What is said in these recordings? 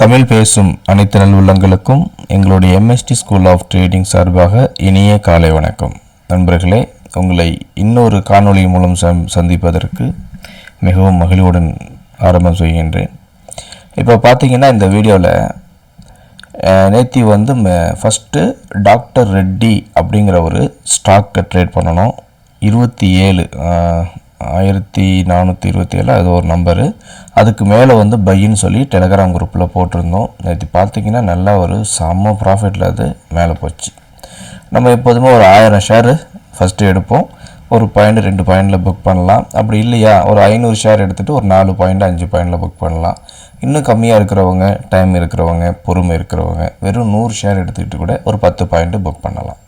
தமிழ் பேசும் அனைத்து நல்லுள்ளங்களுக்கும் எங்களுடைய எம்எஸ்டி ஸ்கூல் ஆஃப் ட்ரேடிங் சார்பாக இனிய காலை வணக்கம். நண்பர்களே, உங்களை இன்னொரு காணொளி மூலம் சந்திப்பதற்கு மிகவும் மகிழ்வுடன் ஆரம்பம் செய்கின்றேன். இப்போ பார்த்தீங்கன்னா இந்த வீடியோவில் நேற்று ஃபஸ்ட்டு டாக்டர் ரெட்டி அப்படிங்கிற ஒரு ஸ்டாக்கை ட்ரேட் பண்ணணும். 1427 அது ஒரு நம்பரு. அதுக்கு மேலே பையின்னு சொல்லி டெலகிராம் குரூப்பில் போட்டிருந்தோம். நேற்று பார்த்திங்கன்னா நல்லா ஒரு செம்ம ப்ராஃபிட்டில் அது மேலே போச்சு. நம்ம எப்போதுமே ஒரு 1000 ஷேரு ஃபஸ்ட்டு எடுப்போம். ஒரு பாயிண்ட் 2 பாயிண்டில் புக் பண்ணலாம். அப்படி இல்லையா ஒரு 500 ஷேர் எடுத்துகிட்டு ஒரு 4 பாயிண்ட் 5 பாயிண்டில் புக் பண்ணலாம். இன்னும் கம்மியாக இருக்கிறவங்க, டைம் இருக்கிறவங்க, பொறுமை இருக்கிறவங்க வெறும் 100 ஷேர் எடுத்துக்கிட்டு கூட ஒரு 10 பாயிண்ட்டு புக் பண்ணலாம்.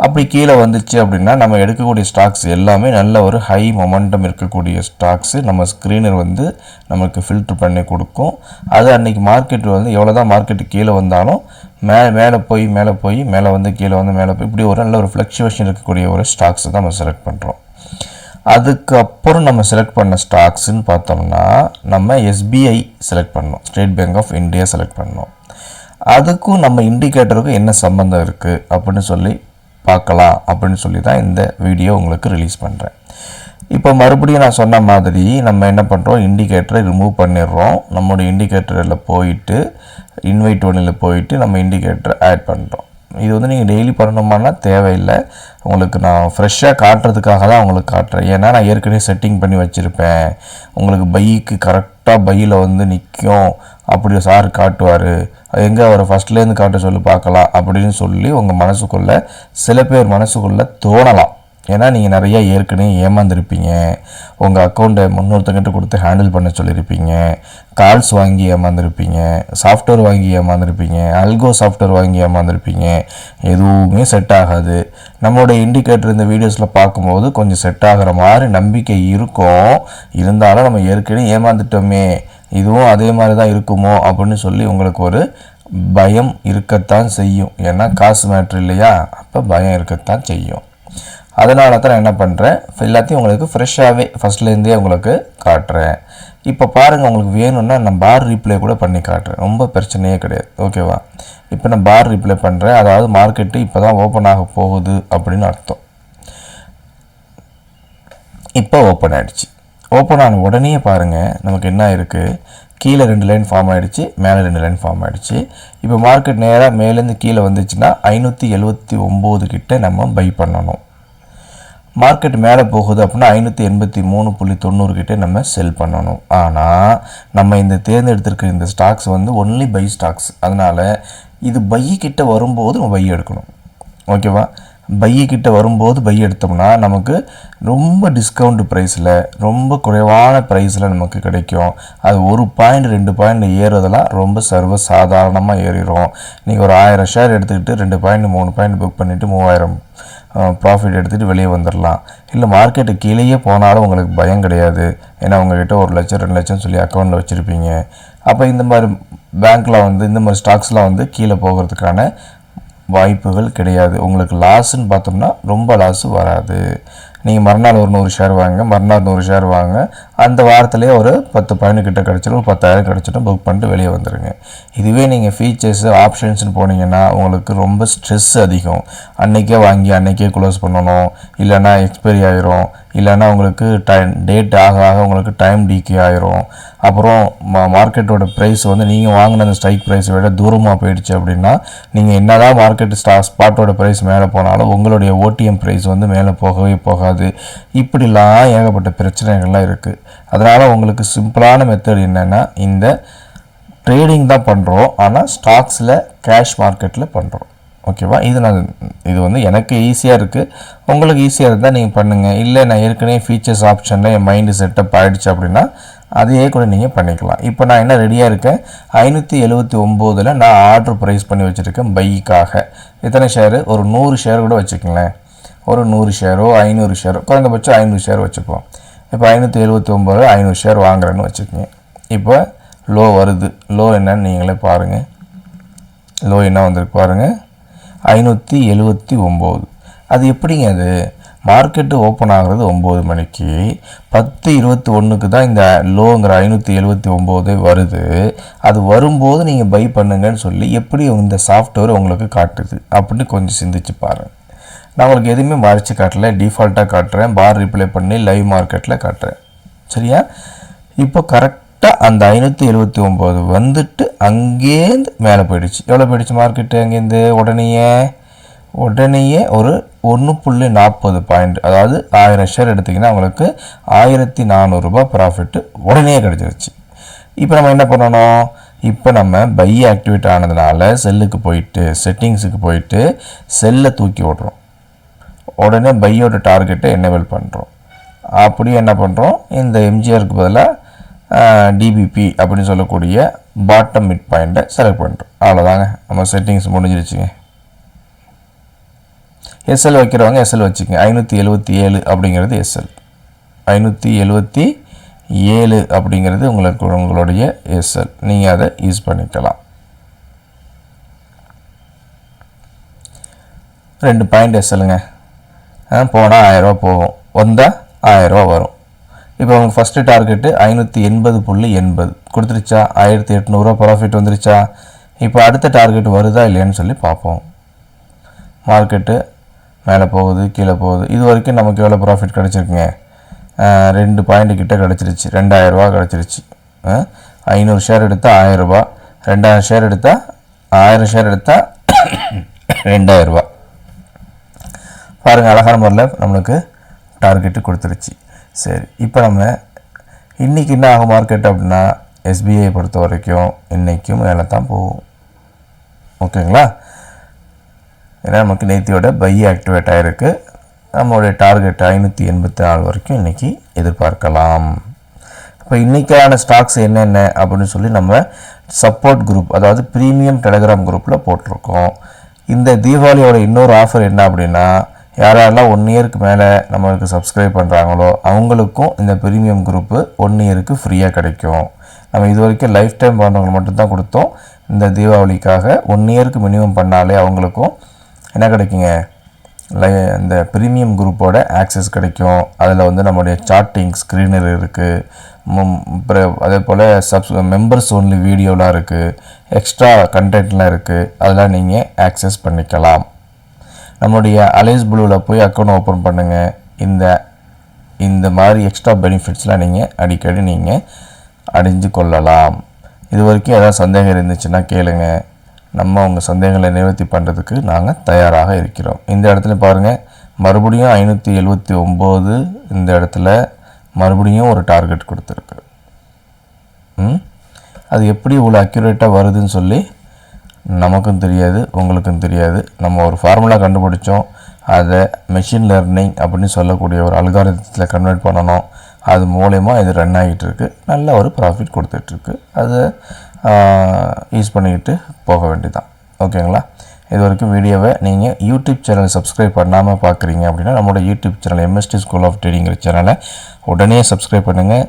அப்படி கீழே வந்துச்சு அப்படின்னா நம்ம எடுக்கக்கூடிய ஸ்டாக்ஸ் எல்லாமே நல்ல ஒரு ஹை மொமெண்டம் இருக்கக்கூடிய ஸ்டாக்ஸு நம்ம ஸ்க்ரீனர் நமக்கு ஃபில்ட்ரு பண்ணி கொடுக்கும். அது அன்றைக்கி மார்க்கெட் எவ்வளோ தான் மார்க்கெட்டு கீழே வந்தாலும் மேலே போய் கீழே மேலே போய் இப்படி ஒரு நல்ல ஒரு ஃப்ளக்சுவேஷன் இருக்கக்கூடிய ஒரு ஸ்டாக்ஸை தான் நம்ம செலக்ட் பண்ணுறோம். அதுக்கப்புறம் நம்ம செலக்ட் பண்ண ஸ்டாக்ஸுன்னு பார்த்தோம்னா நம்ம எஸ்பிஐ செலக்ட் பண்ணோம், State Bank of India select பண்ணோம். அதுக்கும் நம்ம இண்டிகேட்டருக்கும் என்ன சம்மந்தம் இருக்குது அப்படின்னு சொல்லி பார்க்கலாம் அப்படின்னு சொல்லி தான் இந்த வீடியோ உங்களுக்கு ரிலீஸ் பண்ணுறேன். இப்போ மறுபடியும் நான் சொன்ன மாதிரி நம்ம என்ன பண்ணுறோம், இண்டிகேட்டரை ரிமூவ் பண்ணிடுறோம். நம்மளுடைய இண்டிகேட்டரில் போயிட்டு இன்வைட் ஒன்னில் போயிட்டு நம்ம இண்டிகேட்டரை ஆட் பண்ணுறோம். இது நீங்கள் டெய்லி பண்ணணுமானா தேவையில்லை. உங்களுக்கு நான் ஃப்ரெஷ்ஷாக காட்டுறதுக்காக தான் உங்களுக்கு காட்டுறேன். ஏன்னா நான் ஏற்கனவே செட்டிங் பண்ணி வச்சுருப்பேன். உங்களுக்கு பைக்கு கரெக்டாக பையில் நிற்கும் அப்படி சார் காட்டுவார், எங்கே அவரை ஃபஸ்ட்லேருந்து காட்ட சொல்லி பார்க்கலாம் அப்படின்னு சொல்லி உங்கள் மனசுக்குள்ளே சில பேர் மனசுக்குள்ளே தோணலாம். ஏன்னா நீங்கள் நிறையா ஏற்கனவே ஏமாந்துருப்பீங்க. உங்கள் அக்கௌண்ட்டை முன்னொருத்தங்கிட்ட கொடுத்து ஹேண்டில் பண்ண சொல்லியிருப்பீங்க, கால்ஸ் வாங்கி ஏமாந்துருப்பீங்க, சாஃப்ட்வேர் வாங்கி ஏமாந்துருப்பீங்க, அல்கோ சாஃப்ட்வேர் வாங்கி ஏமாந்துருப்பீங்க. எதுவுமே செட் ஆகாது. நம்மளோட இண்டிகேட்டர் இந்த வீடியோஸில் பார்க்கும்போது கொஞ்சம் செட் ஆகிற மாதிரி நம்பிக்கை இருக்கும். இருந்தாலும் நம்ம ஏற்கனவே ஏமாந்துட்டோமே, இதுவும் அதே மாதிரி தான் இருக்குமோ அப்படின்னு சொல்லி உங்களுக்கு ஒரு பயம் இருக்கத்தான் செய்யும். ஏன்னா காசு மேட்ரு இல்லையா, அப்போ பயம் இருக்கத்தான் செய்யும். அதனால தான் நான் என்ன பண்ணுறேன், எல்லாத்தையும் உங்களுக்கு ஃப்ரெஷ்ஷாகவே ஃபஸ்ட்லேருந்தே உங்களுக்கு காட்டுறேன். இப்போ பாருங்கள், உங்களுக்கு வேணும்னா நான் பார் ரீப்ளே கூட பண்ணி காட்டுறேன், ரொம்ப பிரச்சனையே கிடையாது. ஓகேவா? இப்போ நான் பார் ரீப்ளே பண்ணுறேன். அதாவது மார்க்கெட்டு இப்போ தான் ஓப்பன் ஆக போகுது அப்படின்னு அர்த்தம். இப்போ ஓப்பன் ஆகிடுச்சு. ஓப்பன் ஆன உடனே பாருங்கள் நமக்கு என்ன இருக்குது, கீழே 2 லைன் ஃபார்ம் ஆகிடுச்சு, மேலே 2 லைன் ஃபார்ம் ஆகிடுச்சு. இப்போ மார்க்கெட் நேராக மேலேருந்து கீழே வந்துச்சுன்னா 579 கிட்ட நம்ம பை பண்ணணும். மார்க்கெட் மேலே போகுது அப்படின்னா 583.90 கிட்டே நம்ம செல் பண்ணணும். ஆனால் நம்ம இந்த தேர்ந்தெடுத்திருக்கிற இந்த ஸ்டாக்ஸ் ஒன்லி பை ஸ்டாக்ஸ். அதனால் இது பை கிட்ட வரும்போது நம்ம பை எடுக்கணும். ஓகேவா? பை கிட்ட வரும்போது பை எடுத்தோம்னா நமக்கு ரொம்ப டிஸ்கவுண்ட் ப்ரைஸில், ரொம்ப குறைவான ப்ரைஸில் நமக்கு கிடைக்கும். அது 1 பாயிண்ட் 2 பாயிண்ட் ஏறுறதெல்லாம் ரொம்ப சர்வ சாதாரணமாக ஏறிடும். நீங்கள் ஒரு 1000 ஷேர் எடுத்துக்கிட்டு 2 பாயிண்ட் 3 பாயிண்ட் புக் பண்ணிவிட்டு 3000 ப்ராஃபிட் எடுத்துகிட்டு வெளியே வந்துடலாம். இல்லை மார்க்கெட்டு கீழேயே போனாலும் உங்களுக்கு பயம் கிடையாது. ஏன்னா உங்கள்கிட்ட 1 லட்சம் 2 லட்சம் சொல்லி அக்கௌண்ட்டில் வச்சுருப்பீங்க. அப்போ இந்த மாதிரி பேங்க்கில் இந்த மாதிரி ஸ்டாக்ஸ்லாம் கீழே போகிறதுக்கான வாய்ப்புகள் கிடையாது. உங்களுக்கு லாஸுன்னு பார்த்தோம்னா ரொம்ப லாஸு வராது. நீங்கள் மறுநாள் ஒரு 100 ஷேர் வாங்க, மறுநாள் 100 ஷேர் வாங்க, அந்த வாரத்திலே ஒரு 10 பாயிண்ட் கிட்ட கிடச்சிடும், 10,000 கிடச்சிடும், புக் பண்ணிட்டு வெளியே வந்துடுங்க. இதுவே நீங்கள் ஃபீச்சர்ஸு ஆப்ஷன்ஸ்னு போனீங்கன்னா உங்களுக்கு ரொம்ப ஸ்ட்ரெஸ் அதிகம். அன்றைக்கே வாங்கி அன்றைக்கே க்ளோஸ் பண்ணணும், இல்லைன்னா எக்ஸ்பைரி ஆகிரும், இல்லைன்னா உங்களுக்கு டேட் ஆக உங்களுக்கு டைம் டிகே ஆகிரும். அப்புறம் மார்க்கெட்டோட ப்ரைஸ் நீங்கள் வாங்கின அந்த ஸ்ட்ரைக் ப்ரைஸை விட தூரமாக போயிடுச்சு அப்படின்னா நீங்கள் என்ன தான் மார்க்கெட் ஸ்பாட்டோட ப்ரைஸ் மேலே போனாலும் உங்களுடைய ஓடிஎம் ப்ரைஸ் மேலே போகவே போகாது. இப்படிலாம் ஏகப்பட்ட பிரச்சனைகள்லாம் இருக்குது. அதனால் உங்களுக்கு சிம்பிளான மெத்தட் என்னென்னா, இந்த ட்ரேடிங் தான் பண்ணுறோம், ஆனால் ஸ்டாக்ஸில் கேஷ் மார்க்கெட்டில் பண்ணுறோம். ஓகேவா? இது எனக்கு ஈஸியாக இருக்குது, உங்களுக்கு ஈஸியாக இருந்தால் நீங்கள் பண்ணுங்கள். இல்லை நான் ஏற்கனவே ஃபீச்சர்ஸ் ஆப்ஷனில் என் மைண்டு செட்டப் ஆகிடுச்சு அப்படின்னா அதையே கூட நீங்கள் பண்ணிக்கலாம். இப்போ நான் என்ன ரெடியாக இருக்கேன், 579 நான் ஆர்டர் ப்ரைஸ் பண்ணி வச்சுருக்கேன் பைக்காக. எத்தனை ஷேரு? ஒரு 100 ஷேர் கூட வச்சுக்கங்களேன். ஒரு 100 ஷேரோ 500 ஷேரோ, குறைந்தபட்சம் 500 ஷேர் வச்சுப்போம். இப்போ 579 500 ஷேர் வாங்குறேன்னு வச்சுக்கோங்க. இப்போ லோ வருது. லோ என்னன்னு நீங்களே பாருங்கள். லோ என்ன வந்திருக்கு பாருங்கள், 579. அது எப்படிங்க? அது மார்க்கெட்டு ஓப்பன் ஆகிறது 9 மணிக்கு 10:21க்கு தான் இந்த லோங்கிற 579 வருது. அது வரும்போது நீங்கள் பை பண்ணுங்கன்னு சொல்லி எப்படி இந்த சாஃப்ட்வேர் உங்களுக்கு காட்டுது அப்படின்னு கொஞ்சம் சிந்திச்சு பாருங்கள். நான் உங்களுக்கு எதுவுமே மறைச்சு காட்டல, டிஃபால்ட்டாக காட்டுறேன், பார் ரிப்ளை பண்ணி லைவ் மார்க்கெட்டில் காட்டுறேன். சரியா? இப்போ கரெக்டாக அந்த 579 வந்துட்டு அங்கேருந்து மேலே போயிடுச்சு. எவ்வளோ போயிடுச்சு மார்க்கெட்டு? அங்கேருந்து உடனேயே ஒரு 1.40 பாயிண்ட், அதாவது 1000 ஷேர் எடுத்திங்கன்னா உங்களுக்கு 1400 ரூபாய் ப்ராஃபிட்டு உடனே கிடச்சிருச்சு. இப்போ நம்ம என்ன பண்ணணும்? இப்போ நம்ம பை ஆக்டிவேட் ஆனதுனால செல்லுக்கு போயிட்டு செட்டிங்ஸுக்கு போயிட்டு செல்லை தூக்கி விட்றோம். உடனே பையோட டார்கெட்டை என்னேபிள் பண்ணுறோம். அப்படியே என்ன பண்ணுறோம்? இந்த எம்ஜிஆருக்கு பதிலாக டிபிபி அப்படின்னு சொல்லக்கூடிய பாட்டம் மிட் பாயிண்ட்டை செலக்ட் பண்ணுறோம். அவ்வளோதாங்க, நம்ம செட்டிங்ஸ் முடிஞ்சிருச்சுங்க. எஸ்எல் வைக்கிறவங்க எஸ்எல் வச்சுக்கோங்க. 577 அப்படிங்கிறது எஸ்எல், 577 அப்படிங்கிறது உங்களுடைய எஸ்எல். நீங்கள் அதை யூஸ் பண்ணிக்கலாம். 2 பாயிண்ட் எஸ்எல்லுங்க. போனால் 1000 ரூபா போகும், வந்தால் 1000 ரூபா வரும். இப்போ உங்களுக்கு ஃபஸ்ட்டு டார்கெட்டு 580.80 கொடுத்துருச்சா? 1800 ரூபா ப்ராஃபிட் வந்துருச்சா? இப்போ அடுத்த டார்கெட் வருதா இல்லையான்னு சொல்லி பார்ப்போம். மார்க்கெட்டு மேலே போகுது, கீழே போகுது. இது வரைக்கும் நமக்கு எவ்வளோ ப்ராஃபிட் கிடச்சிருக்குங்க? 2 பாயிண்ட் கிட்டே கிடச்சிருச்சு. 2000 ரூபா கிடச்சிருச்சு. 500 ஷேர் எடுத்தால் 1000 ரூபா, 2000 ஷேர் எடுத்தால் 1000 ஷேர் எடுத்தால் 2000 ரூபா. பாருங்கள், அழகான முறையில் நம்மளுக்கு டார்கெட்டு கொடுத்துருச்சு. சரி, இப்போ நம்ம இன்றைக்கி என்ன ஆகும் மார்க்கெட் அப்படின்னா, எஸ்பிஐ பொறுத்த வரைக்கும் இன்றைக்கும் மேலே தான் போகும். ஓகேங்களா? ஏன்னா நமக்கு நேத்தியோட பை ஆக்டிவேட் ஆகிருக்கு. நம்மளுடைய டார்கெட் 584 வரைக்கும் இன்றைக்கி எதிர்பார்க்கலாம். இப்போ இன்றைக்கான ஸ்டாக்ஸ் என்னென்ன அப்படின்னு சொல்லி நம்ம சப்போர்ட் குரூப், அதாவது ப்ரீமியம் டெலிகிராம் குரூப்பில் போட்டிருக்கோம். இந்த தீபாவளியோட இன்னொரு ஆஃபர் என்ன அப்படின்னா, யாரெல்லாம் 1 இயருக்கு மேலே நம்மளுக்கு சப்ஸ்கிரைப் பண்ணுறாங்களோ அவங்களுக்கும் இந்த ப்ரீமியம் குரூப்பு 1 இயருக்கு ஃப்ரீயாக கிடைக்கும். நம்ம இது வரைக்கும் லைஃப் டைம் பண்ணுறவங்க மட்டும்தான் கொடுத்தோம். இந்த தீபாவளிக்காக 1 இயருக்கு மினிமம் பண்ணாலே அவங்களுக்கும் என்ன கிடைக்குங்க? இந்த ப்ரீமியம் குரூப்போட ஆக்சஸ் கிடைக்கும். அதில் வந்து நம்மளுடைய சார்ட்டிங் ஸ்க்ரீனர் இருக்குது, அதே போல் மெம்பர்ஸ் ஒன்லி வீடியோலாம் இருக்குது, எக்ஸ்ட்ரா கண்டென்ட்லாம் இருக்குது. அதெல்லாம் நீங்கள் ஆக்சஸ் பண்ணிக்கலாம். நம்முடைய அலைஸ் ப்ளூவில் போய் அக்கௌண்ட் ஓப்பன் பண்ணுங்கள். இந்த மாதிரி எக்ஸ்ட்ரா பெனிஃபிட்ஸ்லாம் நீங்கள் அடிக்கடி நீங்கள் அடைஞ்சு கொள்ளலாம். இது வரைக்கும் ஏதாவது சந்தேகம் இருந்துச்சுன்னா கேளுங்க. நம்ம உங்கள் சந்தேகங்களை நிவர்த்தி பண்ணுறதுக்கு நாங்கள் தயாராக இருக்கிறோம். இந்த இடத்துல பாருங்கள், மறுபடியும் 579 இந்த இடத்துல மறுபடியும் ஒரு டார்கெட் கொடுத்துருக்கு. அது எப்படி இவ்வளோ அக்யூரேட்டாக வருதுன்னு சொல்லி நமக்கும் தெரியாது, உங்களுக்கும் தெரியாது. நம்ம ஒரு ஃபார்முலா கண்டுபிடிச்சோம், அதை மெஷின் லேர்னிங் அப்படின்னு சொல்லக்கூடிய ஒரு அல்காரிதத்தில் கன்வெர்ட் பண்ணணும். அது மூலயமா இது ரன் ஆகிட்டு இருக்குது. நல்ல ஒரு ப்ராஃபிட் கொடுத்துட்ருக்கு. அதை யூஸ் பண்ணிக்கிட்டு போக வேண்டியதான். ஓகேங்களா? இது வரைக்கும் வீடியோவை நீங்கள் யூடியூப் சேனலை சப்ஸ்கிரைப் பண்ணாமல் பார்க்குறீங்க அப்படின்னா நம்மளோட YouTube channel MST school of ட்ரேடிங்கிற சேனலை உடனே சப்ஸ்கிரைப் பண்ணுங்கள்,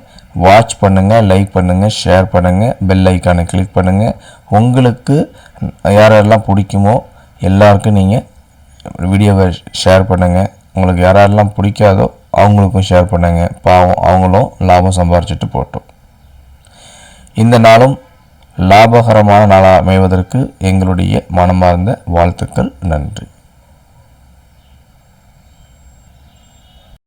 வாட்ச் பண்ணுங்கள், லைக் பண்ணுங்கள், ஷேர் பண்ணுங்கள், பெல் ஐக்கானை கிளிக் பண்ணுங்கள். உங்களுக்கு யாரெல்லாம் பிடிக்குமோ எல்லாருக்கும் நீங்கள் வீடியோவை ஷேர் பண்ணுங்கள். உங்களுக்கு யாரெல்லாம் பிடிக்காதோ அவங்களுக்கும் ஷேர் பண்ணுங்கள். பாவம், அவங்களும் லாபம் சம்பாரிச்சிட்டு போட்டோம். இந்த நாளும் லாபகரமான நாளாக அமைவதற்கு எங்களுடைய மனமார்ந்த வாழ்த்துக்கள். நன்றி.